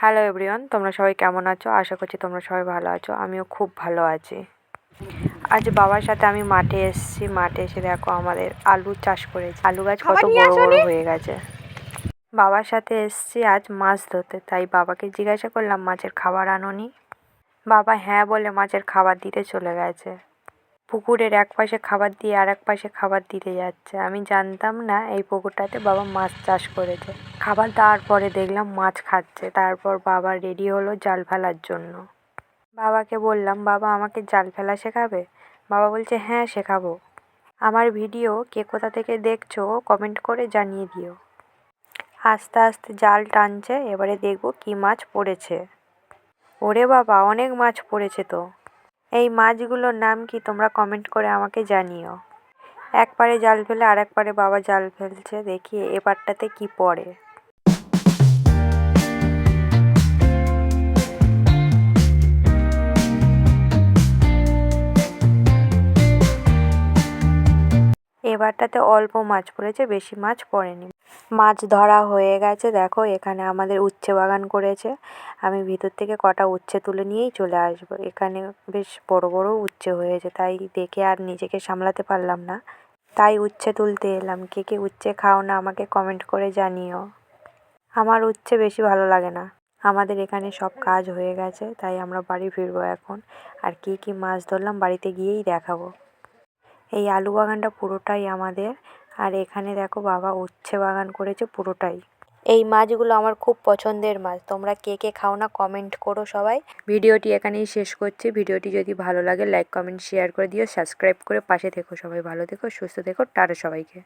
Hello everyone, তোমরা সবাই কেমন আছো? আশা করছি তোমরা সবাই ভালো আছো। আমিও খুব ভালো আছি। আজ বাবার সাথে আমি মাঠে এসেছি। মাঠে এসে দেখো আমাদের আলু চাষ করেছি। আলু গাছ কত বড় বড় হয়ে গেছে। বাবার সাথে এসেছি আজ মাছ ধরতে, তাই বাবাকে জিজ্ঞাসা করলাম মাছের খাবার আনোনি? বাবা হ্যাঁ বলে মাছের খাবার দিতে চলে গেছে। পুকুরের এক পাশে খাবার দিয়ে আর এক পাশে খাবার দিতে যাচ্ছে। আমি জানতাম না এই পুকুরটাতে বাবা মাছ চাষ করেছে। খাবার দেওয়ার পরে দেখলাম মাছ খাচ্ছে। তারপর বাবা রেডি হলো জাল ফেলার জন্য। বাবাকে বললাম, বাবা আমাকে জাল ফেলা শেখাবে? বাবা বলছে হ্যাঁ শেখাবো। আমার ভিডিও কে কোথা থেকে দেখছো কমেন্ট করে জানিয়ে দিও। আস্তে আস্তে জাল টানছে, এবারে দেখবো কি মাছ পড়েছে। ওরে বাবা, অনেক মাছ পড়েছে তো। এই মাছগুলোর নাম কি তোমরা কমেন্ট করে আমাকে জানিও। এক পারে জাল ফেলে আর এক পারে বাবা জাল ফেলছে, দেখি এপারটাতে কি পড়ে। এবারটাতে অল্প মাছ পড়েছে, বেশি মাছ পড়েনি। মাছ ধরা হয়ে গেছে। দেখো এখানে আমাদের উচ্ছে বাগান করেছে। আমি ভিতর থেকে কটা উচ্ছে তুলে নিয়েই চলে আসবো। এখানে বেশ বড় বড় উচ্ছে হয়েছে, তাই দেখে আর নিজেকে সামলাতে পারলাম না, তাই উচ্ছে তুলতে এলাম। কে কে উচ্ছে খাও না আমাকে কমেন্ট করে জানিও। আমার উচ্ছে বেশি ভালো লাগে না। আমাদের এখানে সব কাজ হয়ে গেছে, তাই আমরা বাড়ি ফিরবো এখন। আর কী কী মাছ ধরলাম বাড়িতে গিয়েই দেখাবো। এই আলু বাগানটা পুরোটাই আমাদের। আর এখানে দেখো বাবা উচ্ছে বাগান করেছে পুরোটাই। এই মাছগুলো আমার খুব পছন্দের মাছ। তোমরা কে কে খাও না কমেন্ট করো সবাই। ভিডিওটি এখানেই শেষ করছি। ভিডিওটি যদি ভালো লাগে লাইক কমেন্ট শেয়ার করে দিও, সাবস্ক্রাইব করে পাশে থেকো। সবাই ভালো থেকো, সুস্থ থেকো। টাটা সবাইকে।